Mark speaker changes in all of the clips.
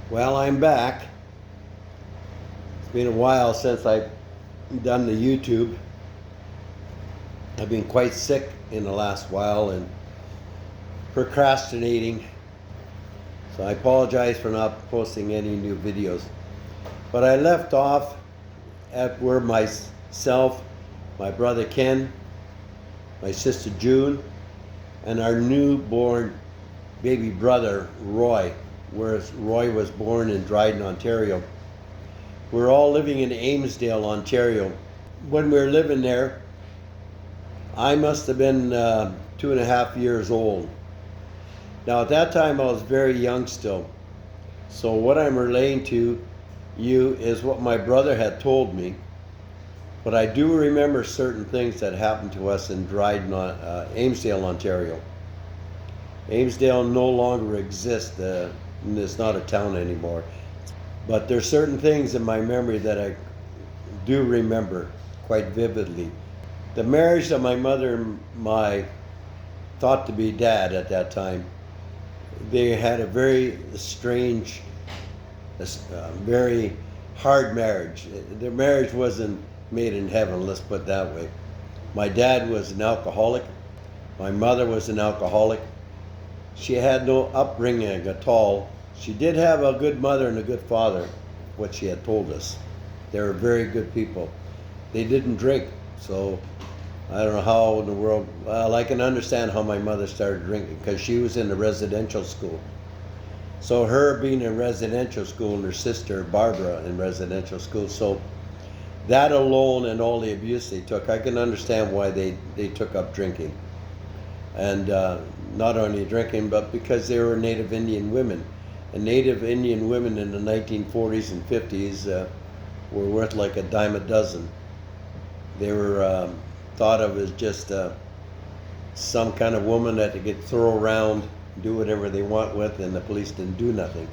Speaker 1: Well, I'm back. It's been a while since I've done the YouTube. I've been quite sick in the last while and procrastinating. So I apologize for not posting any new videos. But I left off at where myself, my brother Ken, my sister June, and our newborn baby brother Roy, whereas Roy was born in Dryden, Ontario. We're all living in Amesdale, Ontario. When we were living there, I must have been 2.5 years old. Now, at that time, I was very young still. So, what I'm relaying to you is what my brother had told me. But I do remember certain things that happened to us in Dryden, Amesdale, Ontario. Amesdale no longer exists. It's not a town anymore. But there's certain things in my memory that I do remember quite vividly. The marriage that my mother and my thought to be dad at that time, they had a very strange, very hard marriage. Their marriage wasn't made in heaven, let's put it that way. My dad was an alcoholic. My mother was an alcoholic. She had no upbringing at all. She did have a good mother and a good father, what she had told us. They were very good people. They didn't drink, so I don't know how in the world. Well, I can understand how my mother started drinking because she was in a residential school. So her being in residential school and her sister Barbara in residential school, so that alone and all the abuse they took, I can understand why they took up drinking. And not only drinking, but because they were Native Indian women. And Native Indian women in the 1940s and 50s were worth like a dime a dozen. They were thought of as just some kind of woman that they could throw around, do whatever they want with, and the police didn't do nothing.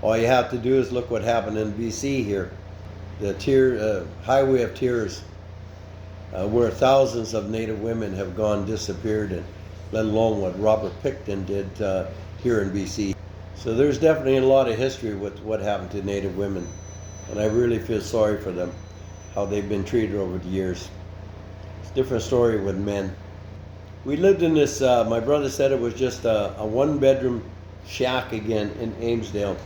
Speaker 1: All you have to do is look what happened in BC here. The Highway of Tears, where thousands of Native women have gone disappeared, and let alone what Robert Pickton did here in BC. So there's definitely a lot of history with what happened to Native women, and I really feel sorry for them, how they've been treated over the years. It's a different story with men. We lived in this, my brother said it was just a one-bedroom shack again in Amesdale.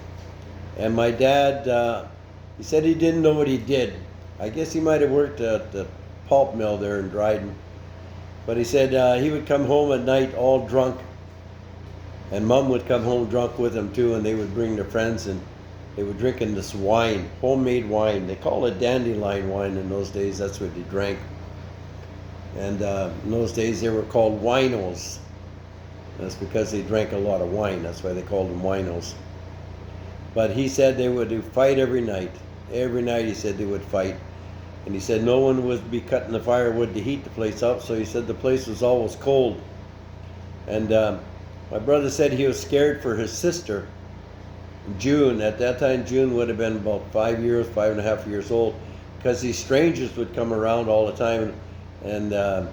Speaker 1: And my dad, he said he didn't know what he did. I guess he might have worked at the pulp mill there in Dryden. But he said he would come home at night all drunk, and Mom would come home drunk with him too, and they would bring their friends, and they were drinking this wine, homemade wine. They call it dandelion wine in those days. That's what they drank. And in those days they were called winos. That's because they drank a lot of wine. That's why they called them winos. But he said they would fight every night. Every night he said they would fight. And he said no one would be cutting the firewood to heat the place up, so he said the place was always cold. And my brother said he was scared for his sister, June. At that time, June would have been about 5.5 years old, because these strangers would come around all the time. And I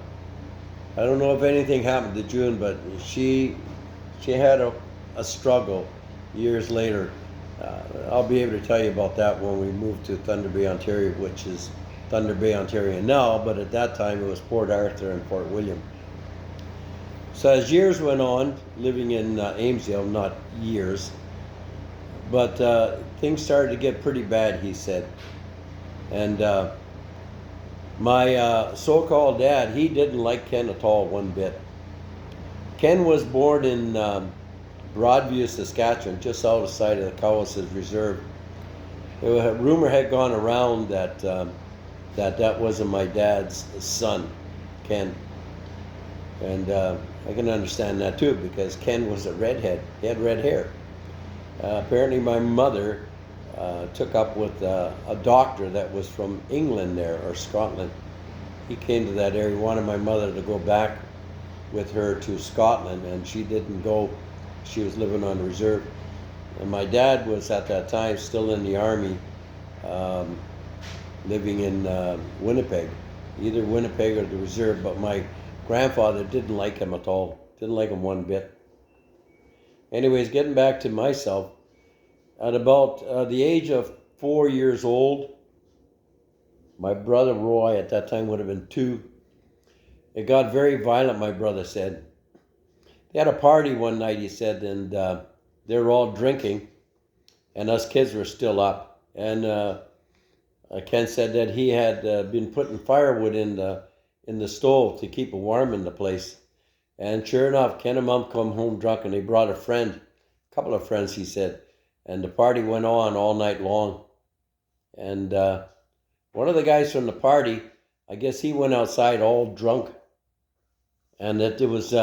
Speaker 1: don't know if anything happened to June, but she had a struggle years later. I'll be able to tell you about that when we moved to Thunder Bay, Ontario, which is Thunder Bay, Ontario now, but at that time it was Port Arthur and Fort William. So as years went on, living in Amesdale, not years, but things started to get pretty bad, he said. And my so-called dad, he didn't like Ken at all one bit. Ken was born in Broadview, Saskatchewan, just outside of the Cowessess Reserve. A rumor had gone around that that wasn't my dad's son, Ken. And I can understand that too, because Ken was a redhead. He had red hair. Apparently my mother took up with a doctor that was from England there, or Scotland. He came to that area, wanted my mother to go back with her to Scotland, and she didn't go. She was living on reserve. And my dad was at that time still in the army, living in Winnipeg, either Winnipeg or the reserve, but my grandfather didn't like him at all, didn't like him one bit. Anyways, getting back to myself, At about the age of 4 years old, my brother Roy at that time would have been 2. It got very violent, my brother said. They had a party one night, he said, and they were all drinking, and us kids were still up. And Ken said that he had been putting firewood in the stove to keep it warm in the place. And sure enough, Ken and Mom come home drunk, and they brought a couple of friends, he said, and the party went on all night long. And one of the guys from the party, I guess he went outside all drunk, and that it was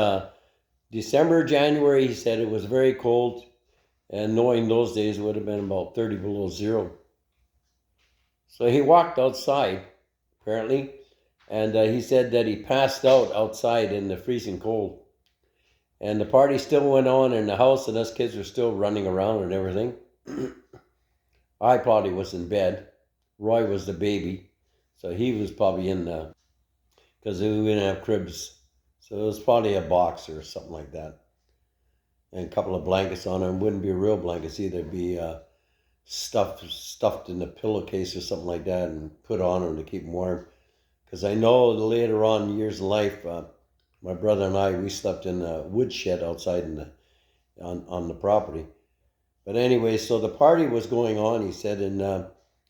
Speaker 1: December, January, he said it was very cold, and knowing those days it would have been about 30 below zero. So he walked outside, apparently, and he said that he passed out outside in the freezing cold. And the party still went on in the house, and us kids were still running around and everything. I probably was in bed. Roy was the baby, so he was probably in the, because we didn't have cribs. So it was probably a box or something like that. And a couple of blankets on him. Wouldn't be real blankets either. It'd be stuffed in a pillowcase or something like that and put on him to keep him warm. Because I know later on in years of life, my brother and I, we slept in a woodshed outside on the property. But anyway, so the party was going on, he said, and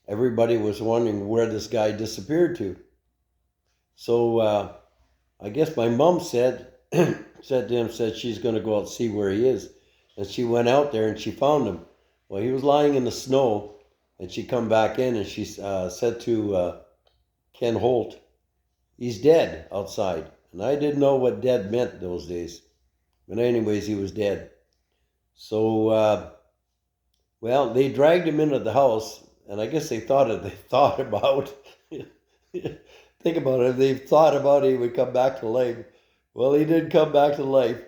Speaker 1: everybody was wondering where this guy disappeared to. So I guess my mom said to him, said she's going to go out and see where he is. And she went out there and she found him. Well, he was lying in the snow, and she come back in and she said to Ken Holt, he's dead outside. And I didn't know what dead meant those days. But anyways, he was dead. So, well, they dragged him into the house, and I guess they thought about, think about it, they thought about he would come back to life. Well, he did come back to life.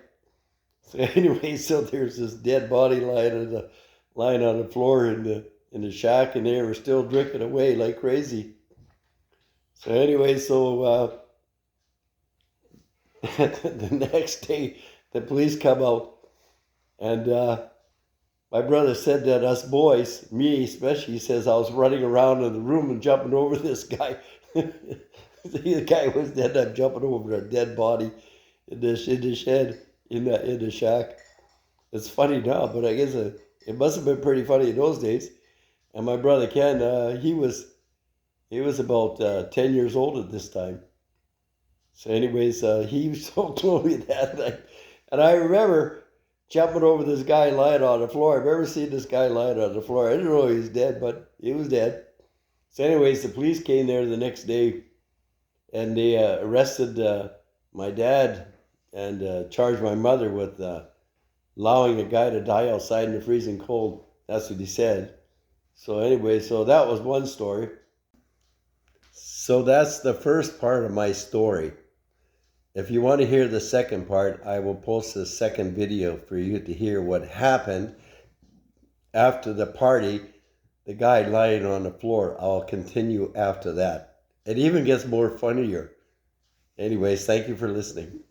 Speaker 1: So anyway, so there's this dead body lying on the floor in the shack, and they were still drinking away like crazy. So anyway, so the next day, the police come out, and my brother said that us boys, me especially, he says I was running around in the room and jumping over this guy. The guy was dead. I'm jumping over a dead body in the shed in the shack. It's funny now, but I guess it must have been pretty funny in those days. And my brother Ken, he was about 10 years old at this time. So anyways, he told me that night. And I remember jumping over this guy lying on the floor. I've never seen this guy lying on the floor. I didn't know he was dead, but he was dead. So anyways, the police came there the next day, and they arrested my dad and charged my mother with allowing a guy to die outside in the freezing cold. That's what he said. So anyway, so that was one story. So that's the first part of my story. If you want to hear the second part, I will post a second video for you to hear what happened after the party, the guy lying on the floor. I'll continue after that. It even gets more funnier. Anyways, thank you for listening.